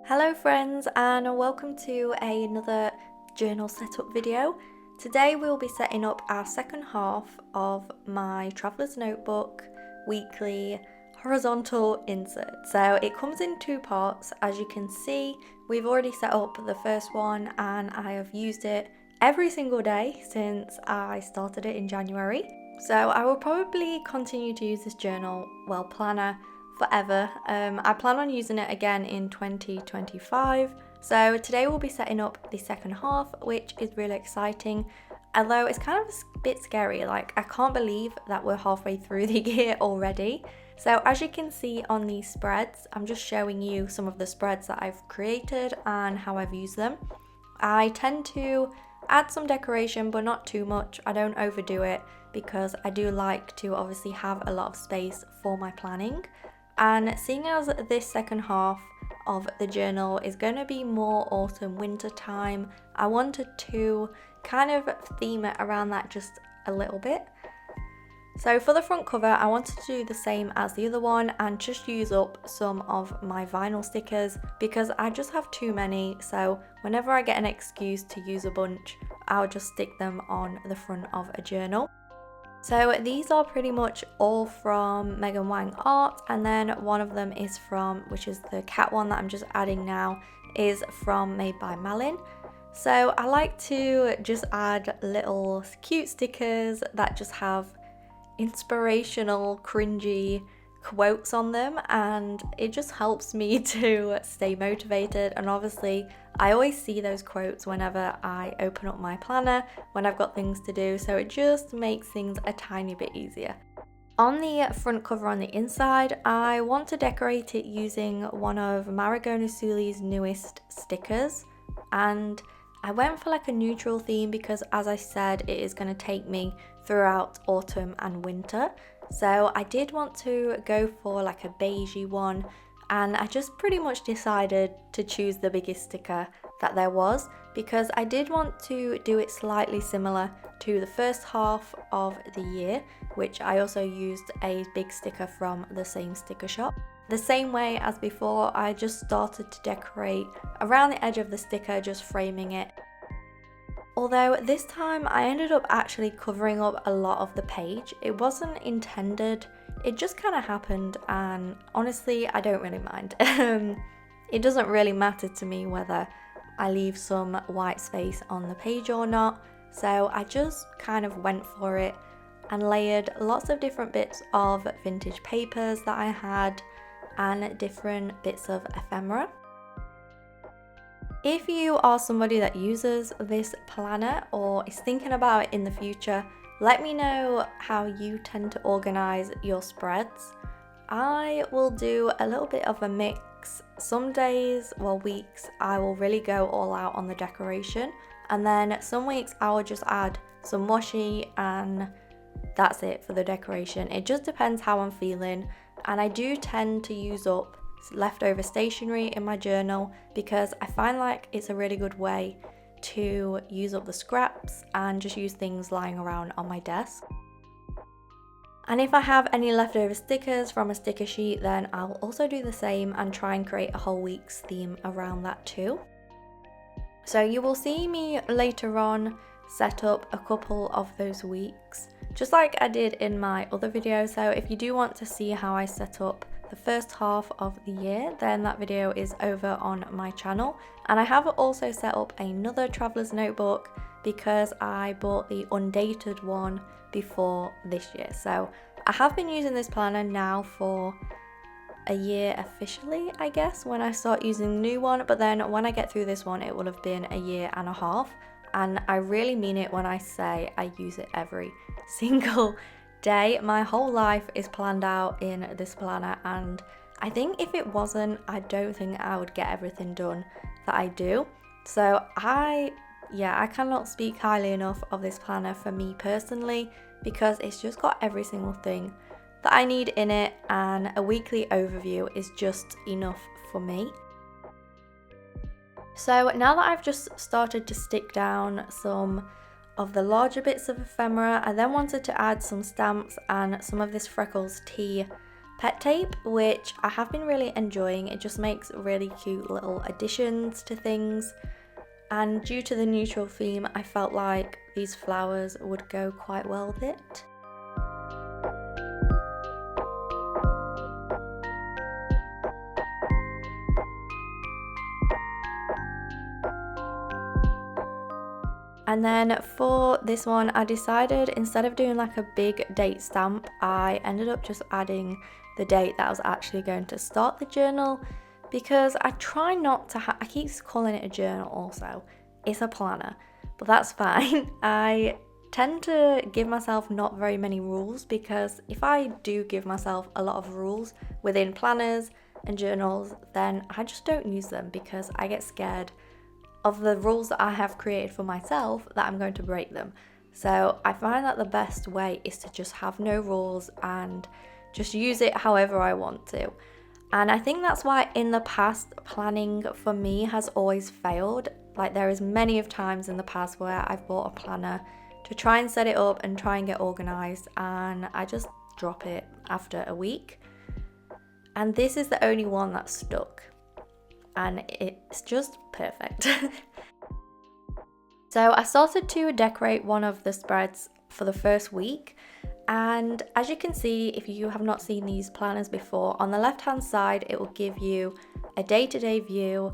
Hello friends, and welcome to another journal setup video. Today we'll be setting up our second half of my traveller's notebook weekly horizontal insert. So it comes in two parts. As you can see, we've already set up the first one and I have used it every single day since I started it in January. So I will probably continue to use this planner forever. I plan on using it again in 2025. So today we'll be setting up the second half, which is really exciting. Although it's kind of a bit scary, like I can't believe that we're halfway through the year already. So as you can see on these spreads, I'm just showing you some of the spreads that I've created and how I've used them. I tend to add some decoration, but not too much. I don't overdo it because I do like to obviously have a lot of space for my planning. And seeing as this second half of the journal is going to be more autumn winter time, I wanted to kind of theme it around that just a little bit. So for the front cover, I wanted to do the same as the other one and just use up some of my vinyl stickers because I just have too many. So whenever I get an excuse to use a bunch, I'll just stick them on the front of a journal. So these are pretty much all from Megan Wang Art, and then one of them is from, which is the cat one that I'm just adding now, is from Made by Malin. So I like to just add little cute stickers that just have inspirational, cringy quotes on them, and it just helps me to stay motivated. And obviously I always see those quotes whenever I open up my planner when I've got things to do, so it just makes things a tiny bit easier. On the front cover on the inside, I want to decorate it using one of Marigona Suli's newest stickers, and I went for like a neutral theme because, as I said, it is going to take me throughout autumn and winter. So I did want to go for like a beigey one, and I just pretty much decided to choose the biggest sticker that there was because I did want to do it slightly similar to the first half of the year, which I also used a big sticker from the same sticker shop. The same way as before, I just started to decorate around the edge of the sticker, just framing it. Although this time I ended up actually covering up a lot of the page. It wasn't intended, it just kind of happened, and honestly I don't really mind. It doesn't really matter to me whether I leave some white space on the page or not, so I just kind of went for it and layered lots of different bits of vintage papers that I had and different bits of ephemera. If you are somebody that uses this planner or is thinking about it in the future, let me know how you tend to organize your spreads. I will do a little bit of a mix. Some days, well weeks, I will really go all out on the decoration, and then some weeks I will just add some washi and that's it for the decoration. It just depends how I'm feeling, and I do tend to use up leftover stationery in my journal because I find like it's a really good way to use up the scraps and just use things lying around on my desk. And if I have any leftover stickers from a sticker sheet, then I'll also do the same and try and create a whole week's theme around that too. So you will see me later on set up a couple of those weeks, just like I did in my other video. So if you do want to see how I set up the first half of the year, then that video is over on my channel. And I have also set up another traveller's notebook because I bought the undated one before this year. So I have been using this planner now for a year officially, I guess, when I start using the new one, but then when I get through this one it will have been a year and a half, and I really mean it when I say I use it every single day. My whole life is planned out in this planner, and I think if it wasn't, I don't think I would get everything done that I do. So I cannot speak highly enough of this planner for me personally because it's just got every single thing that I need in it, and a weekly overview is just enough for me. So now that I've just started to stick down some of the larger bits of ephemera, I then wanted to add some stamps and some of this Freckles tea pet tape, which I have been really enjoying. It just makes really cute little additions to things. And due to the neutral theme, I felt like these flowers would go quite well with it. And then for this one, I decided instead of doing like a big date stamp, I ended up just adding the date that I was actually going to start the journal, because I try not to I keep calling it a journal also. It's a planner, but that's fine. I tend to give myself not very many rules, because if I do give myself a lot of rules within planners and journals, then I just don't use them, because I get scared of the rules that I have created for myself that I'm going to break them. So I find that the best way is to just have no rules and just use it however I want to. And I think that's why in the past, planning for me has always failed. Like, there is many of times in the past where I've bought a planner to try and set it up and try and get organized, and I just drop it after a week. And this is the only one that stuck, and it's just perfect. So I started to decorate one of the spreads for the first week, and as you can see, if you have not seen these planners before, on the left hand side it will give you a day-to-day view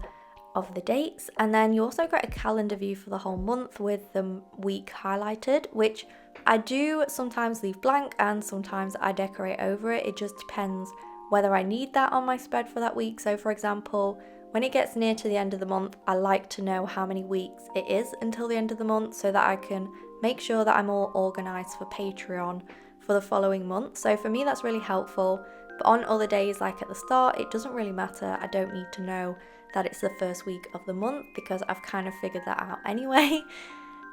of the dates, and then you also get a calendar view for the whole month with the week highlighted, which I do sometimes leave blank and sometimes I decorate over it. It just depends whether I need that on my spread for that week. So for example, when it gets near to the end of the month, I like to know how many weeks it is until the end of the month, so that I can make sure that I'm all organised for Patreon for the following month. So for me that's really helpful, but on other days, like at the start, it doesn't really matter. I don't need to know that it's the first week of the month, because I've kind of figured that out anyway.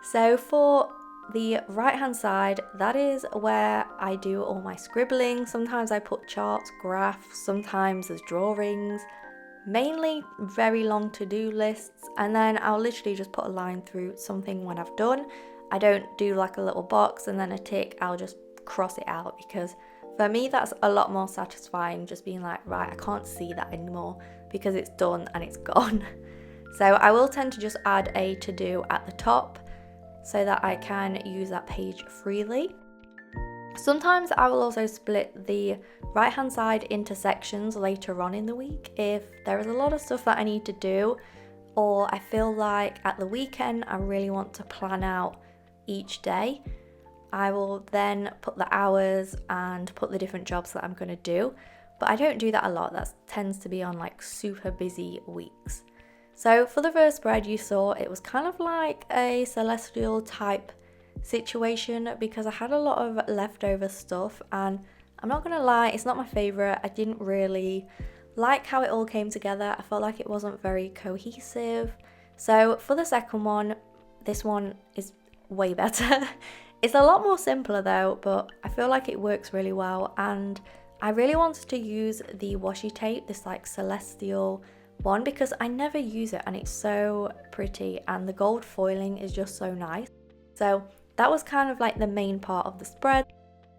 So for the right hand side, that is where I do all my scribbling. Sometimes I put charts, graphs, sometimes there's drawings, mainly very long to-do lists, and then I'll literally just put a line through something when I've done. I don't do like a little box and then a tick. I'll just cross it out, because for me that's a lot more satisfying, just being like, right, I can't see that anymore because it's done and it's gone. So I will tend to just add a to-do at the top so that I can use that page freely. Sometimes I will also split the right hand side into sections later on in the week if there is a lot of stuff that I need to do, or I feel like at the weekend I really want to plan out each day. I will then put the hours and put the different jobs that I'm going to do, but I don't do that a lot. That tends to be on like super busy weeks. So for the first spread you saw, it was kind of like a celestial type situation, because I had a lot of leftover stuff, and I'm not gonna lie, it's not my favorite. I didn't really like how it all came together. I felt like it wasn't very cohesive. So for the second one, this one is way better. It's a lot more simpler though, but I feel like it works really well, and I really wanted to use the washi tape, this like celestial one, because I never use it and it's so pretty, and the gold foiling is just so nice. So that was kind of like the main part of the spread,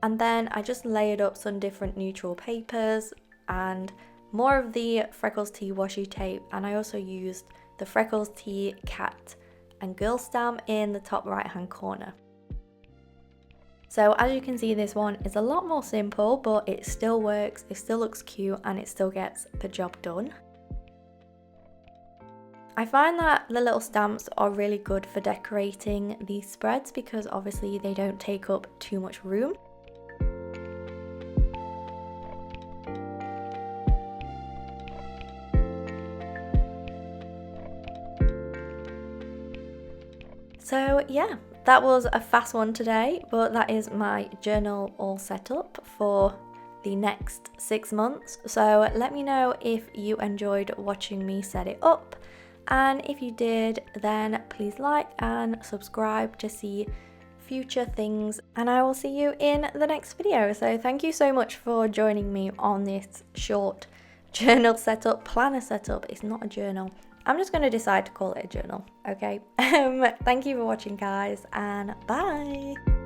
and then I just layered up some different neutral papers and more of the Freckles Tea washi tape, and I also used the Freckles Tea cat and girl stamp in the top right hand corner. So as you can see, this one is a lot more simple, but it still works, it still looks cute, and it still gets the job done. I find that the little stamps are really good for decorating these spreads, because obviously they don't take up too much room. So yeah, that was a fast one today, but that is my journal all set up for the next 6 months. So let me know if you enjoyed watching me set it up, and if you did, then please like and subscribe to see future things, and I will see you in the next video. So thank you so much for joining me on this short journal setup, planner setup. It's not a journal. I'm just going to decide to call it a journal, okay? Thank you for watching, guys, and bye!